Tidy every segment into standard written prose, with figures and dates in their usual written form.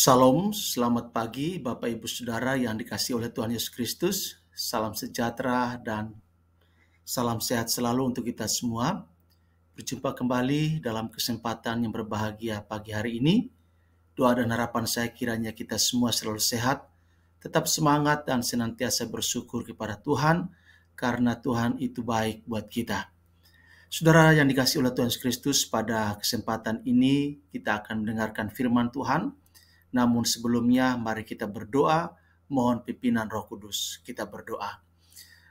Salam, selamat pagi Bapak Ibu Saudara yang dikasihi oleh Tuhan Yesus Kristus. Salam sejahtera dan salam sehat selalu untuk kita semua. Berjumpa kembali dalam kesempatan yang berbahagia pagi hari ini. Doa dan harapan saya kiranya kita semua selalu sehat, tetap semangat dan senantiasa bersyukur kepada Tuhan karena Tuhan itu baik buat kita. Saudara yang dikasihi oleh Tuhan Yesus Kristus, pada kesempatan ini kita akan mendengarkan firman Tuhan. Namun sebelumnya mari kita berdoa, mohon pimpinan Roh Kudus. Kita berdoa.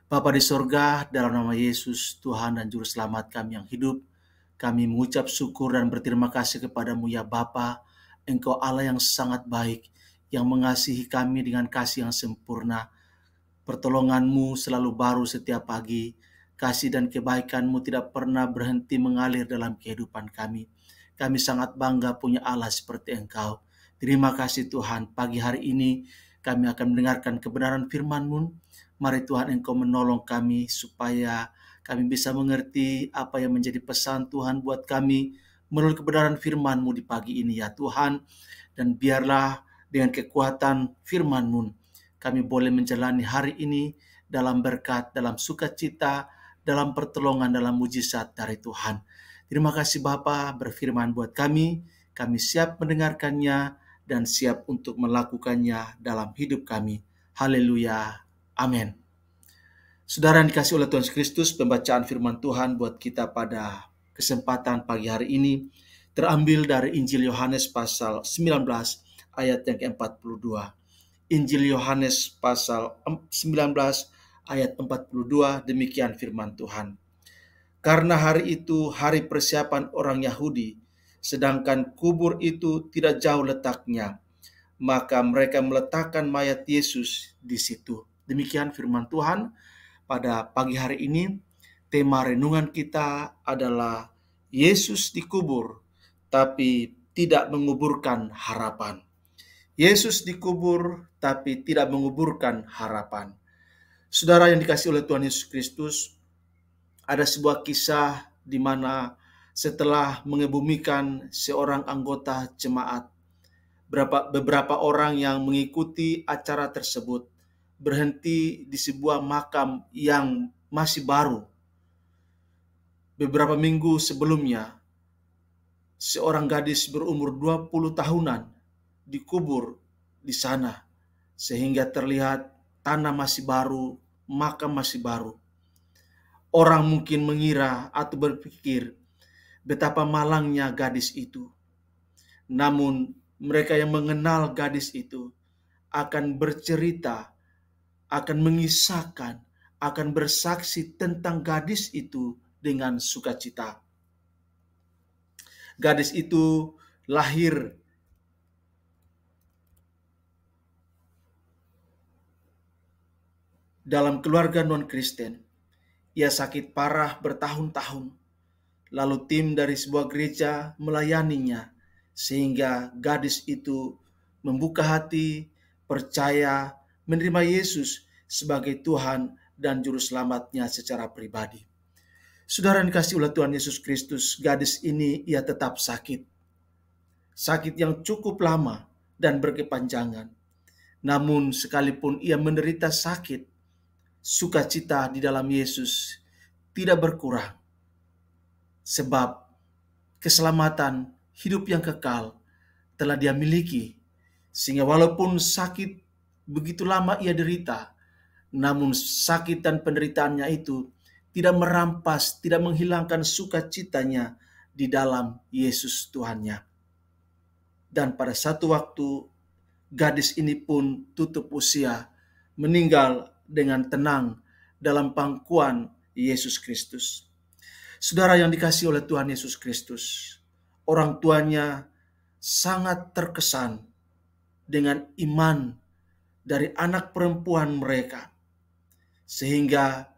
Bapa di sorga, dalam nama Yesus, Tuhan dan Juru Selamat kami yang hidup, kami mengucap syukur dan berterima kasih kepadamu ya Bapa. Engkau Allah yang sangat baik, yang mengasihi kami dengan kasih yang sempurna. Pertolonganmu selalu baru setiap pagi. Kasih dan kebaikanmu tidak pernah berhenti mengalir dalam kehidupan kami. Kami sangat bangga punya Allah seperti Engkau. Terima kasih Tuhan, pagi hari ini kami akan mendengarkan kebenaran firman-Mu. Mari Tuhan Engkau menolong kami supaya kami bisa mengerti apa yang menjadi pesan Tuhan buat kami melalui kebenaran firman-Mu di pagi ini ya Tuhan. Dan biarlah dengan kekuatan firman-Mu kami boleh menjalani hari ini dalam berkat, dalam sukacita, dalam pertolongan, dalam mujizat dari Tuhan. Terima kasih Bapa berfirman buat kami siap mendengarkannya, dan siap untuk melakukannya dalam hidup kami. Haleluya. Amin. Saudara yang dikasihi oleh Tuhan Kristus, pembacaan firman Tuhan buat kita pada kesempatan pagi hari ini terambil dari Injil Yohanes pasal 19 ayat yang ke-42. Injil Yohanes pasal 19 ayat 42, demikian firman Tuhan. Karena hari itu hari persiapan orang Yahudi, sedangkan kubur itu tidak jauh letaknya, maka mereka meletakkan mayat Yesus di situ. Demikian firman Tuhan pada pagi hari ini. Tema renungan kita adalah Yesus dikubur, tapi tidak menguburkan harapan. Yesus dikubur, tapi tidak menguburkan harapan. Saudara yang dikasihi oleh Tuhan Yesus Kristus, ada sebuah kisah di mana setelah mengebumikan seorang anggota jemaat, beberapa orang yang mengikuti acara tersebut berhenti di sebuah makam yang masih baru. Beberapa minggu sebelumnya, seorang gadis berumur 20 tahunan dikubur di sana, sehingga terlihat tanah masih baru, makam masih baru. Orang mungkin mengira atau berpikir betapa malangnya gadis itu. Namun mereka yang mengenal gadis itu akan bercerita, akan mengisahkan, akan bersaksi tentang gadis itu dengan sukacita. Gadis itu lahir dalam keluarga non-Kristen. Ia sakit parah bertahun-tahun. Lalu tim dari sebuah gereja melayaninya, sehingga gadis itu membuka hati, percaya, menerima Yesus sebagai Tuhan dan Juru Selamatnya secara pribadi. Saudara yang dikasihi oleh Tuhan Yesus Kristus, gadis ini ia tetap sakit. Sakit yang cukup lama dan berkepanjangan. Namun sekalipun ia menderita sakit, sukacita di dalam Yesus tidak berkurang. Sebab keselamatan hidup yang kekal telah dia miliki. Sehingga walaupun sakit begitu lama ia derita, namun sakit dan penderitaannya itu tidak merampas, tidak menghilangkan sukacitanya di dalam Yesus Tuhannya. Dan pada satu waktu, gadis ini pun tutup usia, meninggal dengan tenang dalam pangkuan Yesus Kristus. Saudara yang dikasihi oleh Tuhan Yesus Kristus, orang tuanya sangat terkesan dengan iman dari anak perempuan mereka. Sehingga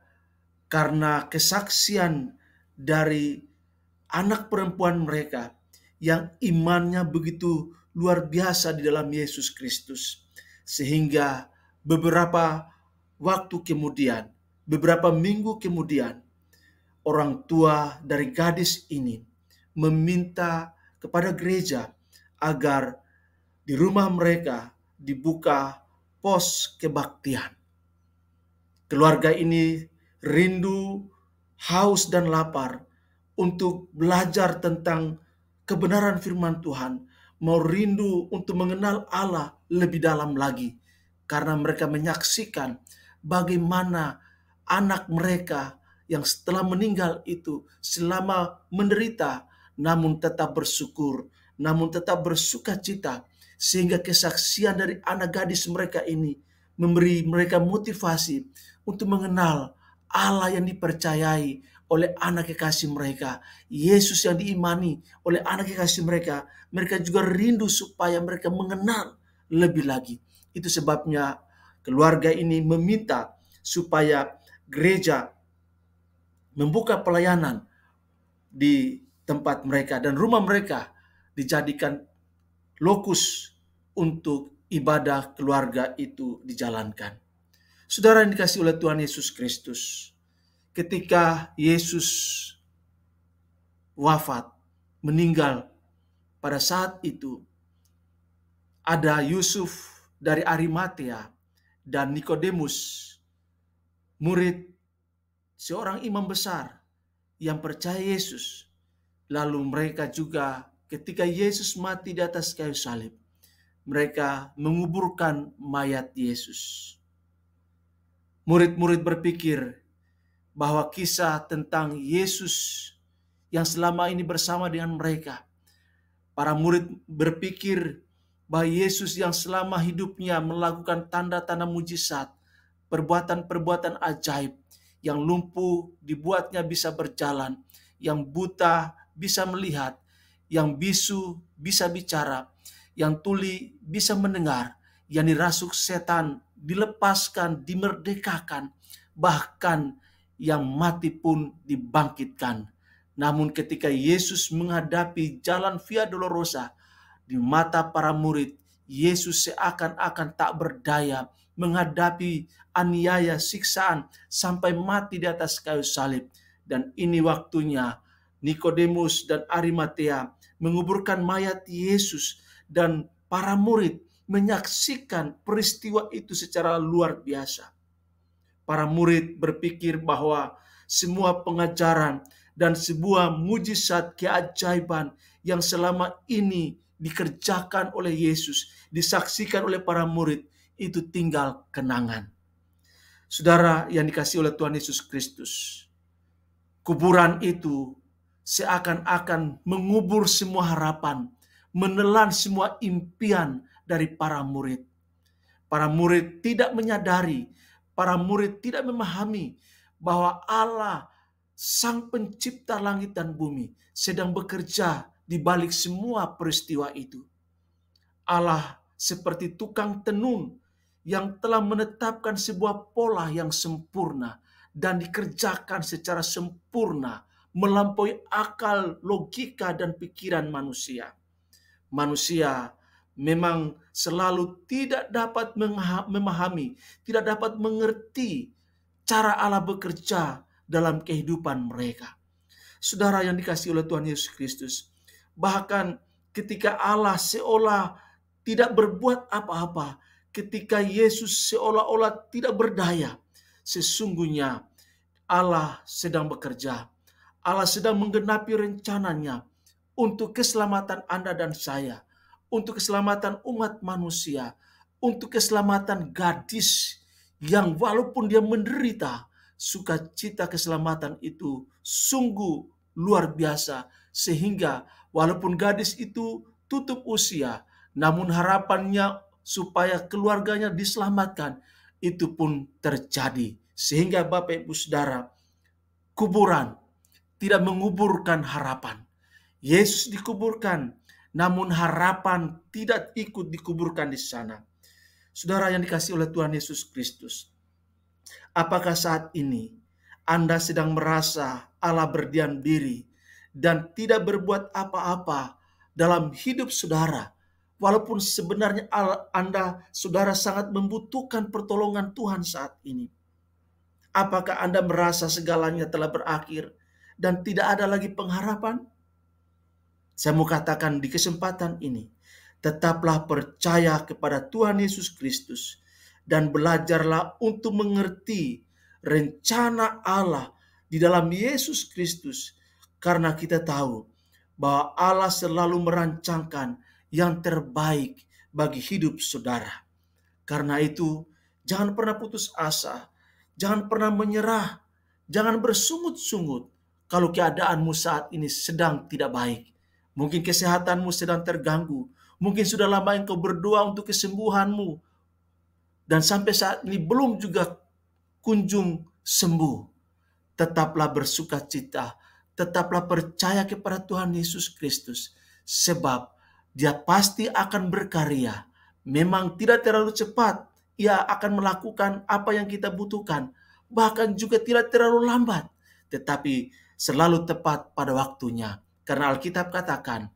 karena kesaksian dari anak perempuan mereka yang imannya begitu luar biasa di dalam Yesus Kristus, sehingga beberapa waktu kemudian, beberapa minggu kemudian, orang tua dari gadis ini meminta kepada gereja agar di rumah mereka dibuka pos kebaktian. Keluarga ini rindu, haus dan lapar untuk belajar tentang kebenaran firman Tuhan, mau rindu untuk mengenal Allah lebih dalam lagi, karena mereka menyaksikan bagaimana anak mereka yang setelah meninggal itu selama menderita namun tetap bersyukur, namun tetap bersuka cita, sehingga kesaksian dari anak gadis mereka ini memberi mereka motivasi untuk mengenal Allah yang dipercayai oleh anak kekasih mereka, Yesus yang diimani oleh anak kekasih mereka. Mereka juga rindu supaya mereka mengenal lebih lagi. Itu sebabnya keluarga ini meminta supaya gereja membuka pelayanan di tempat mereka dan rumah mereka dijadikan lokus untuk ibadah keluarga itu dijalankan. Saudara yang dikasihi oleh Tuhan Yesus Kristus, ketika Yesus wafat, meninggal, pada saat itu ada Yusuf dari Arimatea dan Nikodemus, murid seorang imam besar yang percaya Yesus. Lalu mereka juga ketika Yesus mati di atas kayu salib, mereka menguburkan mayat Yesus. Murid-murid berpikir bahwa kisah tentang Yesus yang selama ini bersama dengan mereka. Para murid berpikir bahwa Yesus yang selama hidupnya melakukan tanda-tanda mujizat, perbuatan-perbuatan ajaib, yang lumpuh dibuatnya bisa berjalan, yang buta bisa melihat, yang bisu bisa bicara, yang tuli bisa mendengar, yang dirasuk setan dilepaskan, dimerdekakan, bahkan yang mati pun dibangkitkan. Namun ketika Yesus menghadapi jalan Via Dolorosa, di mata para murid, Yesus seakan-akan tak berdaya menghadapi aniaya, siksaan, sampai mati di atas kayu salib. Dan ini waktunya Nikodemus dan Arimatea menguburkan mayat Yesus, dan para murid menyaksikan peristiwa itu secara luar biasa. Para murid berpikir bahwa semua pengajaran dan sebuah mujizat keajaiban yang selama ini dikerjakan oleh Yesus, disaksikan oleh para murid, itu tinggal kenangan. Saudara yang dikasihi oleh Tuhan Yesus Kristus, kuburan itu seakan-akan mengubur semua harapan, menelan semua impian dari para murid. Para murid tidak menyadari, para murid tidak memahami bahwa Allah, Sang Pencipta langit dan bumi, sedang bekerja di balik semua peristiwa itu. Allah seperti tukang tenun yang telah menetapkan sebuah pola yang sempurna dan dikerjakan secara sempurna, melampaui akal, logika, dan pikiran manusia. Manusia memang selalu tidak dapat memahami, tidak dapat mengerti cara Allah bekerja dalam kehidupan mereka. Saudara yang dikasihi oleh Tuhan Yesus Kristus, bahkan ketika Allah seolah tidak berbuat apa-apa, ketika Yesus seolah-olah tidak berdaya, sesungguhnya Allah sedang bekerja. Allah sedang menggenapi rencananya untuk keselamatan Anda dan saya, untuk keselamatan umat manusia, untuk keselamatan gadis yang walaupun dia menderita, sukacita keselamatan itu sungguh luar biasa, sehingga walaupun gadis itu tutup usia, namun harapannya supaya keluarganya diselamatkan itu pun terjadi. Sehingga Bapak Ibu Saudara, kuburan tidak menguburkan harapan. Yesus dikuburkan, namun harapan tidak ikut dikuburkan di sana. Saudara yang dikasihi oleh Tuhan Yesus Kristus, apakah saat ini Anda sedang merasa Allah berdiam diri dan tidak berbuat apa-apa dalam hidup saudara, walaupun sebenarnya Anda, saudara, sangat membutuhkan pertolongan Tuhan saat ini? Apakah Anda merasa segalanya telah berakhir dan tidak ada lagi pengharapan? Saya mau katakan di kesempatan ini, Tetaplah percaya kepada Tuhan Yesus Kristus dan belajarlah untuk mengerti rencana Allah di dalam Yesus Kristus, karena kita tahu bahwa Allah selalu merancangkan yang terbaik bagi hidup saudara. Karena itu, jangan pernah putus asa, jangan pernah menyerah, jangan bersungut-sungut kalau keadaanmu saat ini sedang tidak baik. Mungkin kesehatanmu sedang terganggu, mungkin sudah lama engkau berdoa untuk kesembuhanmu, dan sampai saat ini belum juga kunjung sembuh. Tetaplah bersuka cita, tetaplah percaya kepada Tuhan Yesus Kristus, sebab Dia pasti akan berkarya. Memang tidak terlalu cepat, Ia akan melakukan apa yang kita butuhkan, bahkan juga tidak terlalu lambat, tetapi selalu tepat pada waktunya. Karena Alkitab katakan,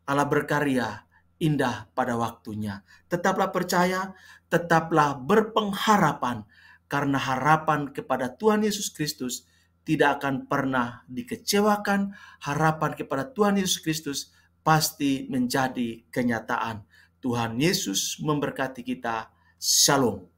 Allah berkarya indah pada waktunya. Tetaplah percaya, tetaplah berpengharapan, karena harapan kepada Tuhan Yesus Kristus tidak akan pernah dikecewakan. Harapan kepada Tuhan Yesus Kristus pasti menjadi kenyataan. Tuhan Yesus memberkati kita. Shalom.